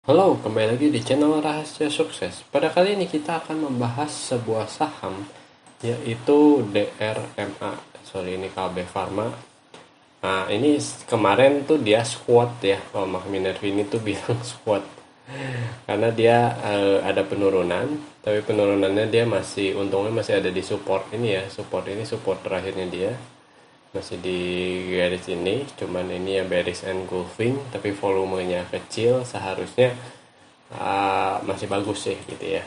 Halo, kembali lagi di channel Rahasia Sukses. Pada kali ini kita akan membahas sebuah saham, yaitu DRMA. Sorry, ini KB Pharma. Nah, ini kemarin tuh dia squat ya. Kalau Mak Minervi ini tuh bilang squat. Karena dia ada penurunan, tapi penurunannya dia untungnya masih ada di support ini ya. Support terakhirnya dia. Masih di garis ini, cuman ini ya bearish engulfing, tapi volumenya kecil, seharusnya masih bagus sih gitu ya.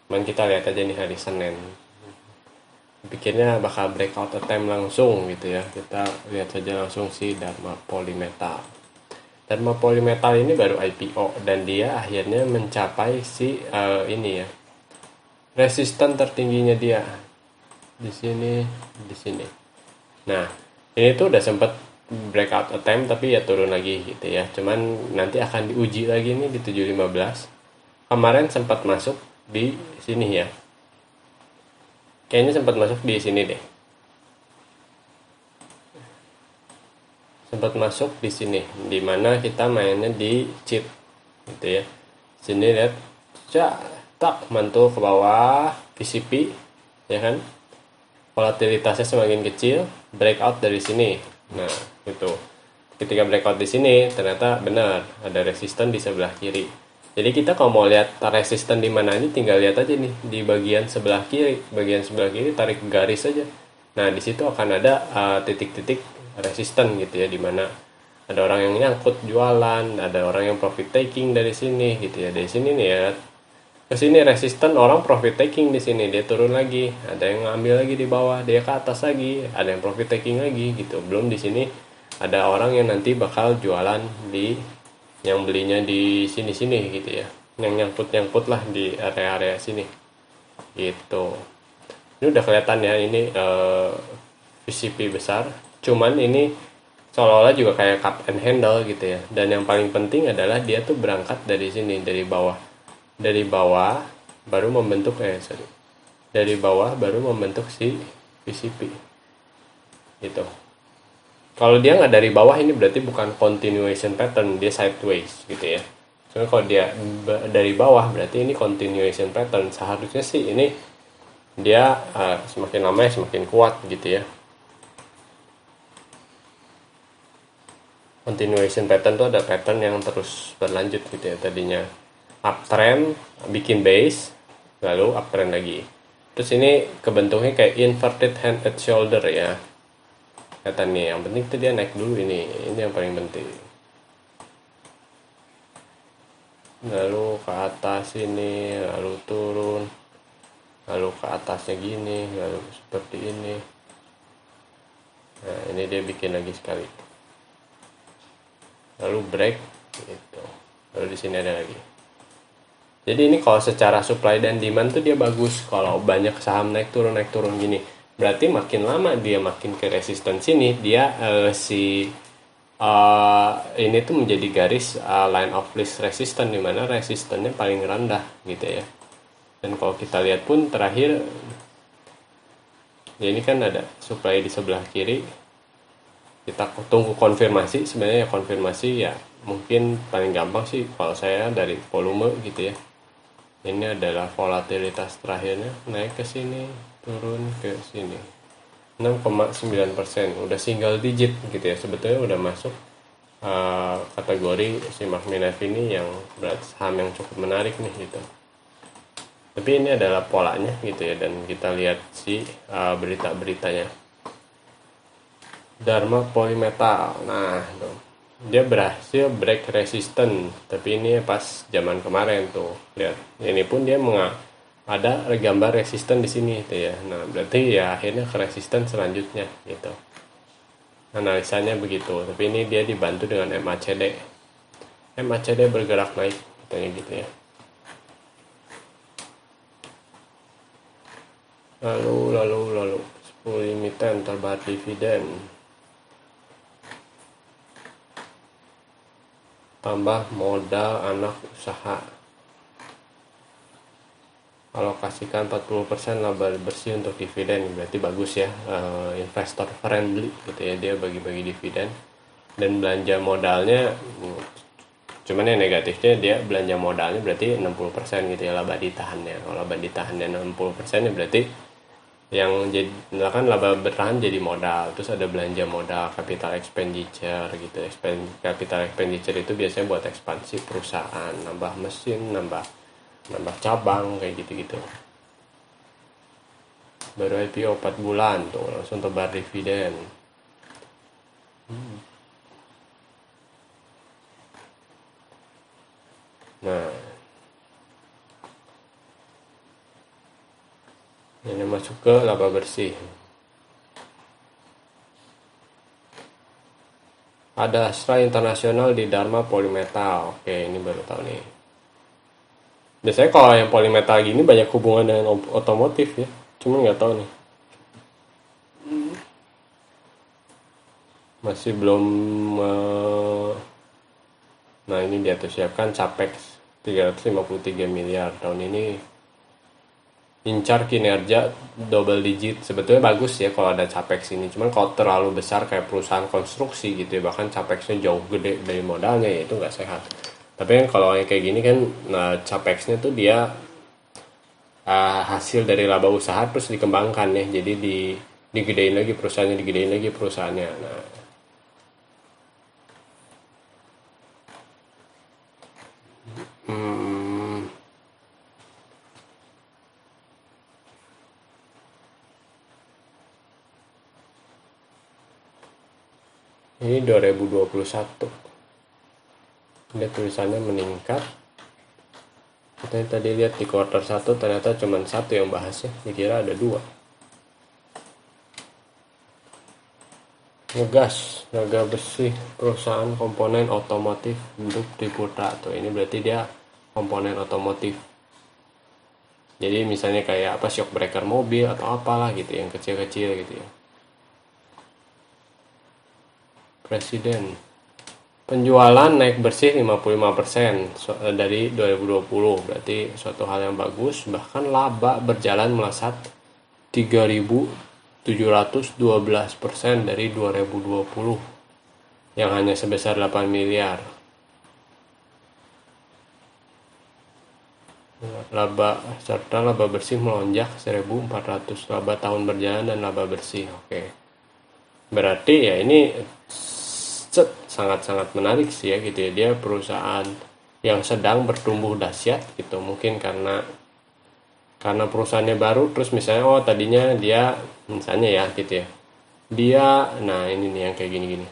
Cuman kita lihat aja nih hari Senin. Pikirnya bakal breakout attempt langsung gitu ya. Kita lihat saja langsung si Dharma Polymetal. Dharma Polymetal ini baru IPO dan dia akhirnya mencapai si ini ya. Resisten tertingginya dia di sini, di sini. Nah, ini tuh udah sempet breakout attempt tapi ya turun lagi gitu ya. Cuman nanti akan diuji lagi nih di 715. Kemarin sempat masuk di sini ya. Kayaknya sempat masuk di sini deh. Sempat masuk di sini, dimana kita mainnya di chip gitu ya. Sini lihat, tak mantul ke bawah PCP, ya kan? Volatilitasnya semakin kecil, breakout dari sini. Nah, itu. Ketika breakout di sini, ternyata benar ada resisten di sebelah kiri. Jadi kita kalau mau lihat resisten di mana ini, tinggal lihat aja nih di bagian sebelah kiri. Bagian sebelah kiri tarik garis aja. Nah, di situ akan ada titik-titik resisten gitu ya, di mana ada orang yang nyangkut jualan, ada orang yang profit taking dari sini gitu ya. Dari sini nih ya, ke sini resisten orang profit taking di sini, dia turun lagi, ada yang ngambil lagi di bawah, dia ke atas lagi, ada yang profit taking lagi gitu. Belum di sini ada orang yang nanti bakal jualan di yang belinya di sini-sini gitu ya. Yang nyangkut-nyangkut lah di area-area sini. Gitu. Ini udah kelihatan ya, ini VCP besar. Cuman ini seolah-olah juga kayak cup and handle gitu ya. Dan yang paling penting adalah dia tuh berangkat dari sini, dari bawah. Dari bawah baru membentuk dari bawah baru membentuk si PCP gitu. Kalau dia nggak dari bawah, ini berarti bukan continuation pattern, dia sideways gitu ya. Soalnya kalau dia dari bawah berarti ini continuation pattern. Seharusnya sih ini dia semakin lama semakin kuat gitu ya. Continuation pattern itu ada pattern yang terus berlanjut gitu ya. Tadinya uptrend, bikin base, lalu uptrend lagi. Terus ini kebentuknya kayak inverted hand at shoulder ya. Kata nih, yang penting itu dia naik dulu ini yang paling penting. Lalu ke atas ini, lalu turun, lalu ke atasnya gini, lalu seperti ini. Nah, ini dia bikin lagi sekali. Lalu break, gitu. Lalu di sini ada lagi. Jadi ini kalau secara supply dan demand tuh dia bagus. Kalau banyak saham naik turun gini, berarti makin lama dia makin ke resisten sini, dia ini tuh menjadi garis line of least resistance, di mana resistennya paling rendah gitu ya. Dan kalau kita lihat pun terakhir, ya ini kan ada supply di sebelah kiri. Kita tunggu konfirmasi. Sebenarnya ya konfirmasi ya mungkin paling gampang sih kalau saya dari volume gitu ya. Ini adalah volatilitas terakhirnya, naik ke sini, turun ke sini. 6,9%, udah single digit gitu ya. Sebetulnya udah masuk kategori si Macminaf ini yang berat saham yang cukup menarik nih gitu. Tapi ini adalah polanya gitu ya, dan kita lihat si berita-beritanya. Dharma Polymetal, nah tuh, dia berhasil break resistance, tapi ini pas zaman kemarin tuh lihat, ini pun dia ada gambar resisten di sini tuh ya. Nah berarti ya akhirnya ke resisten selanjutnya gitu, analisanya begitu. Tapi ini dia dibantu dengan MACD bergerak naik katanya gitu ya. Lalu 10 emiten terbahat dividen, tambah modal anak usaha, alokasikan 40% laba bersih untuk dividen. Berarti bagus ya, investor friendly gitu ya, dia bagi-bagi dividen. Dan belanja modalnya Cuman yang negatifnya dia belanja modalnya berarti 60% gitu ya laba ditahannya. Kalau laba ditahannya 60% ya berarti yang jadi misalkan laba bertahan jadi modal, terus ada belanja modal capital expenditure gitu. Capital expenditure itu biasanya buat ekspansi perusahaan, nambah mesin, nambah cabang kayak gitu-gitu. Baru IPO 4 bulan tuh langsung tebar dividen. Nah, ini masuk ke laba bersih. Ada Astra Internasional di Dharma Polymetal. Oke, ini baru tahu nih. Biasanya kalau yang polymetal gini banyak hubungan dengan otomotif ya. Cuma nggak tahu nih. Masih belum nah ini dia tuh siapkan capex 353 miliar tahun ini, incar kinerja double digit. Sebetulnya bagus ya kalau ada capex ini, cuman kalau terlalu besar kayak perusahaan konstruksi gitu ya, bahkan capexnya jauh gede dari modalnya, ya itu nggak sehat. Tapi kan kalau yang kayak gini kan, nah capexnya tuh dia hasil dari laba usaha terus dikembangkan ya, jadi digedein lagi perusahaannya, digedein lagi perusahaannya. Nah, ini 2021. Lihat tulisannya meningkat. Kita tadi lihat di kuartal 1 ternyata cuma satu yang bahasnya, dikira ada dua. Ngegas, Naga Bersih, perusahaan komponen otomotif bentuk Triputra tuh. Ini berarti dia komponen otomotif. Jadi misalnya kayak apa, shock breaker mobil atau apalah gitu yang kecil-kecil gitu ya. Presiden. Penjualan naik bersih 55% dari 2020, berarti suatu hal yang bagus. Bahkan laba berjalan melesat 3.712% dari 2020 yang hanya sebesar 8 miliar. Laba serta laba bersih melonjak 1.400, laba tahun berjalan dan laba bersih. Oke. Berarti ya ini sangat-sangat menarik sih ya gitu ya, dia perusahaan yang sedang bertumbuh dahsyat gitu, mungkin karena perusahaannya baru, terus misalnya tadinya dia misalnya ya gitu ya, dia nah ini nih yang kayak gini-gini,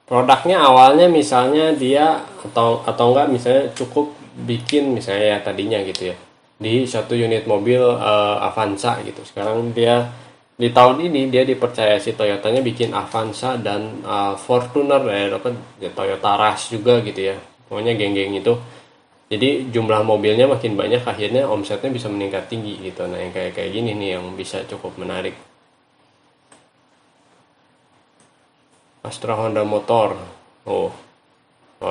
produknya awalnya misalnya dia atau enggak misalnya cukup bikin misalnya ya tadinya gitu ya di satu unit mobil Avanza gitu, sekarang dia di tahun ini dia dipercaya si Toyotanya bikin Avanza dan Fortuner ya Toyota Rush juga gitu ya, pokoknya geng-geng itu. Jadi jumlah mobilnya makin banyak, akhirnya omsetnya bisa meningkat tinggi gitu. Nah yang kayak gini nih yang bisa cukup menarik. Astra Honda Motor, oh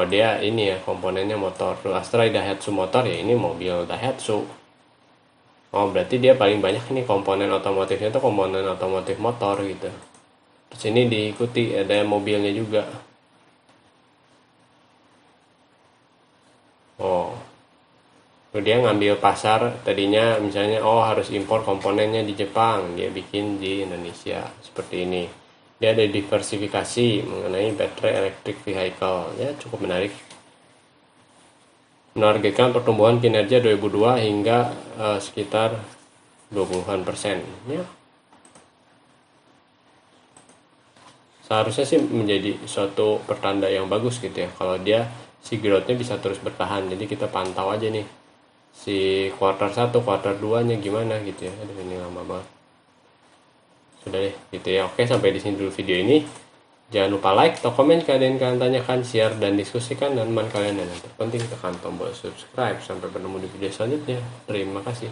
dia ini ya komponennya motor. Astra Daihatsu Motor ya ini mobil Daihatsu. Oh berarti dia paling banyak ini komponen otomotifnya tuh komponen otomotif motor gitu. Terus ini diikuti ada mobilnya juga. Oh, dia ngambil pasar tadinya misalnya harus impor komponennya di Jepang, dia bikin di Indonesia seperti ini. Dia ada diversifikasi mengenai baterai electric vehicle, ya cukup menarik. Menargetkan pertumbuhan kinerja 2002 hingga sekitar 20% ya. Seharusnya sih menjadi suatu pertanda yang bagus gitu ya kalau dia si growth-nya bisa terus bertahan. Jadi kita pantau aja nih si kuartal 1, kuartal 2-nya gimana gitu ya. Aduh ini lama banget. Sudah deh gitu ya. Oke, sampai di sini dulu video ini. Jangan lupa like atau komen kalian tanyakan, share dan diskusikan dengan teman kalian, dan yang terpenting tekan tombol subscribe. Sampai bertemu di video selanjutnya. Terima kasih.